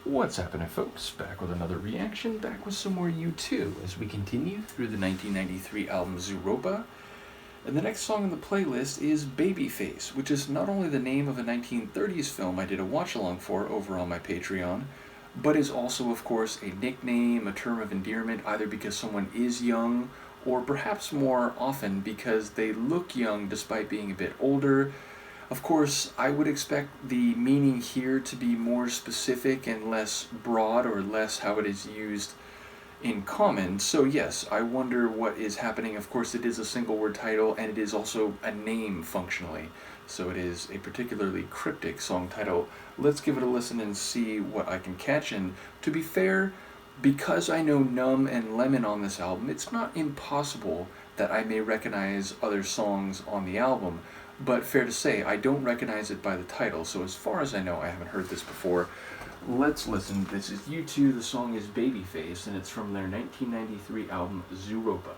What's happening, folks? Back with another reaction, back with some more U2 as we continue through the 1993 album Zooropa. And the next song on the playlist is Babyface, which is not only the name of a 1930s film I did a watch-along for over on my Patreon, but is also, of course, a nickname, a term of endearment, either because someone is young, or perhaps more often because they look young despite being a bit older. Of course, I would expect the meaning here to be more specific and less broad, or less how it is used in common. So yes, I wonder what is happening. Of course, it is a single word title, and it is also a name functionally. So it is a particularly cryptic song title. Let's give it a listen and see what I can catch. And to be fair, because I know Numb and Lemon on this album, it's not impossible that I may recognize other songs on the album. But fair to say, I don't recognize it by the title, so as far as I know, I haven't heard this before. Let's listen. This is U2, the song is Babyface, and it's from their 1993 album, Zooropa.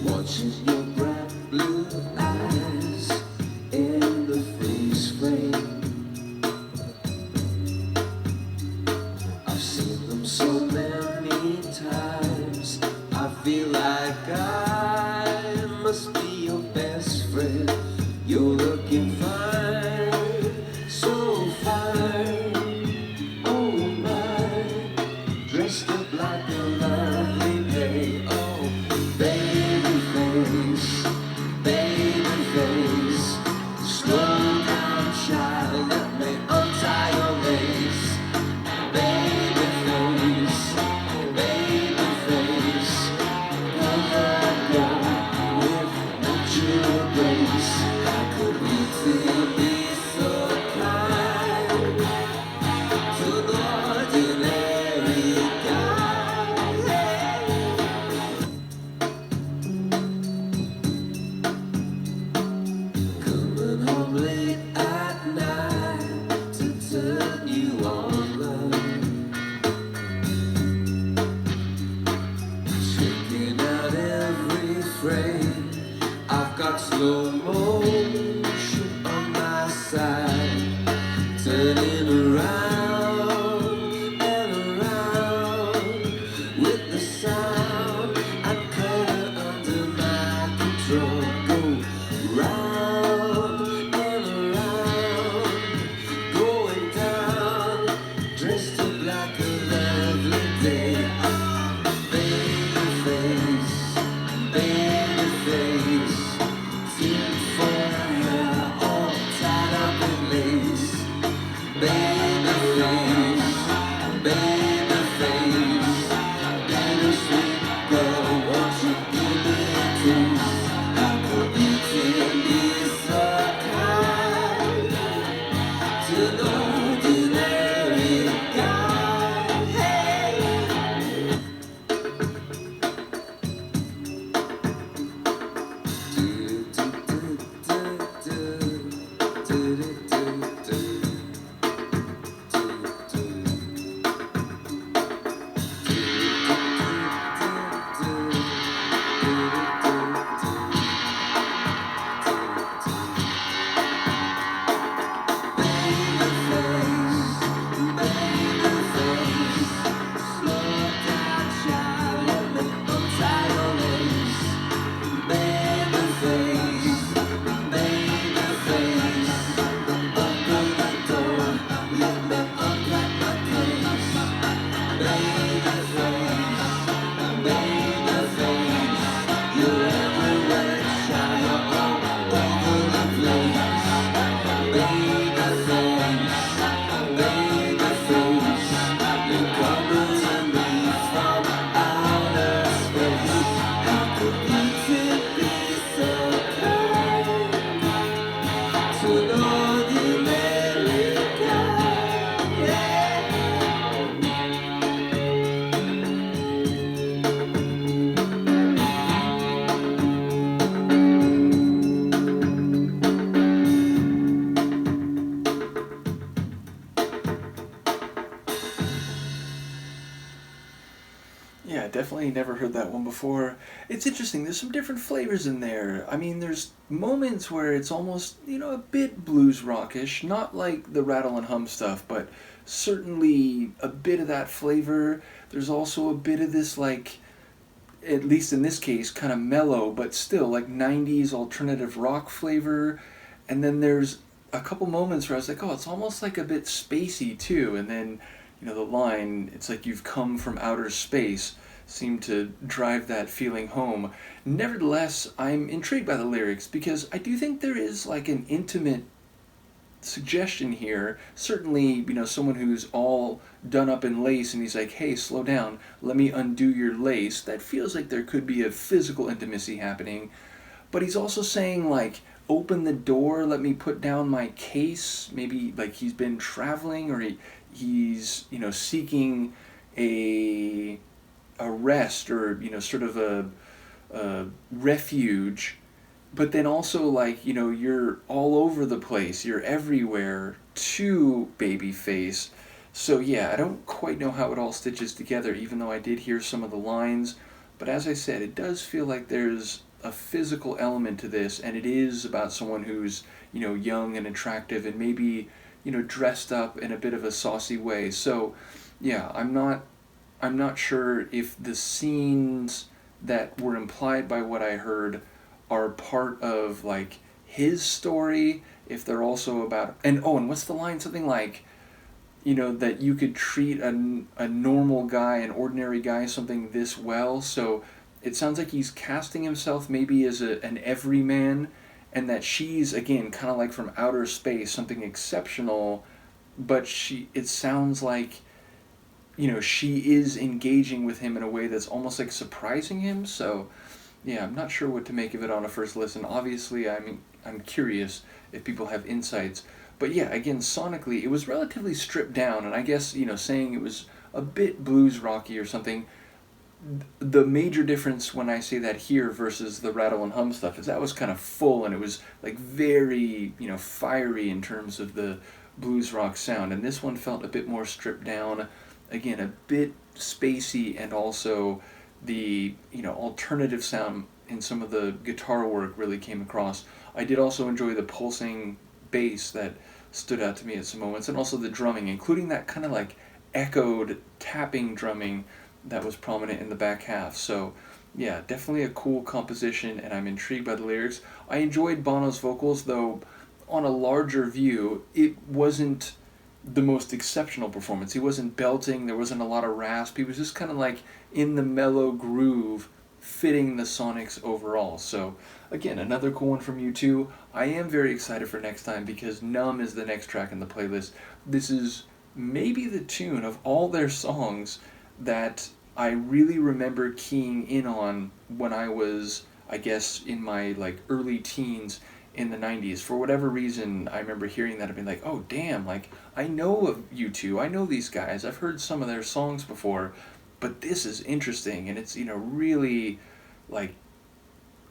Watching your bright blue eyes in the freeze frame, I've seen them so many times. I feel like I must be your best friend. You're looking fine, so fine. Oh my, dressed up like a lovely day. Oh, Babyface, Babyface, slow down, child, let me untie your lace. Babyface, Babyface, go with natural grace. How could we two be so kind to an ordinary guy? Coming home late at night to turn you on, love. Checking out every frame. I've got slow motion on my side, turning around and around with the sound. I cut under my control. Go round and around, going down, dressed up like a lovely day. Babyface, Babyface, tinfoil all tied up in lace. Babyface, Babyface, bittersweet girl, won't you give me a taste? How could you take me so kind to an ordinary guy? Hey. Yeah, definitely never heard that one before. It's interesting. There's some different flavors in there. I mean, there's moments where it's almost, a bit blues rockish, not like the rattle and hum stuff, but certainly a bit of that flavor. There's also a bit of this, like, at least in this case, kind of mellow, but still like 90s alternative rock flavor. And then there's a couple moments where I was like, oh, it's almost like a bit spacey too. And then, the line, it's like you've come from outer space, seemed to drive that feeling home. Nevertheless, I'm intrigued by the lyrics because I do think there is like an intimate suggestion here. Certainly, someone who's all done up in lace and he's like, hey, slow down, let me undo your lace. That feels like there could be a physical intimacy happening. But he's also saying, like, open the door, let me put down my case. Maybe, like, he's been traveling or he's, seeking a rest or, sort of a refuge. But then also, like, you're all over the place, you're everywhere to Babyface. So yeah, I don't quite know how it all stitches together, even though I did hear some of the lines. But as I said, it does feel like there's a physical element to this, and it is about someone who's, young and attractive and maybe, dressed up in a bit of a saucy way. So yeah, I'm not sure if the scenes that were implied by what I heard are part of like his story, if they're also about, and what's the line, something like, that you could treat a normal guy, an ordinary guy, something this well. So it sounds like he's casting himself maybe as an everyman, and that she's, again, kind of like from outer space, something exceptional, but it sounds like, she is engaging with him in a way that's almost like surprising him. So yeah, I'm not sure what to make of it on a first listen. Obviously, I'm curious if people have insights. But yeah, again, sonically, it was relatively stripped down, and I guess, saying it was a bit blues rocky or something, the major difference when I say that here versus the rattle and hum stuff is that was kind of full, and it was like very, fiery in terms of the blues rock sound, and this one felt a bit more stripped down, again, a bit spacey, and also the, alternative sound in some of the guitar work really came across. I did also enjoy the pulsing bass that stood out to me at some moments, and also the drumming, including that kind of like echoed tapping drumming that was prominent in the back half. So yeah, definitely a cool composition, and I'm intrigued by the lyrics. I enjoyed Bono's vocals, though on a larger view, it wasn't the most exceptional performance. He wasn't belting, there wasn't a lot of rasp, he was just kind of like in the mellow groove, fitting the Sonics overall. So again, another cool one from U2. I am very excited for next time because Numb is the next track in the playlist. This is maybe the tune of all their songs that I really remember keying in on when I was, I guess, in my like early teens in the 90s. For whatever reason, I remember hearing that and being like, oh damn, like I know of U2, I know these guys, I've heard some of their songs before, but this is interesting, and it's, really like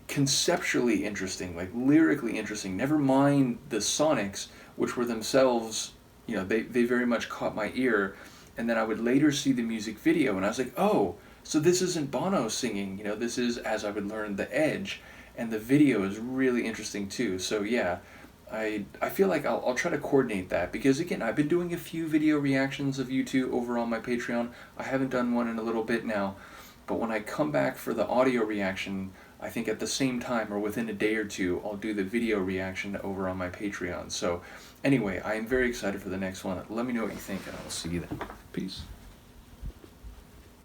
conceptually interesting, like lyrically interesting, never mind the Sonics, which were themselves, they very much caught my ear. And then I would later see the music video, and I was like, oh, so this isn't Bono singing, this is, as I would learn, The Edge, and the video is really interesting too. So yeah, I feel like I'll try to coordinate that, because again, I've been doing a few video reactions of U2 over on my Patreon. I haven't done one in a little bit now, but when I come back for the audio reaction, I think at the same time or within a day or two, I'll do the video reaction over on my Patreon. So anyway, I am very excited for the next one. Let me know what you think, and I'll see you then. Peace.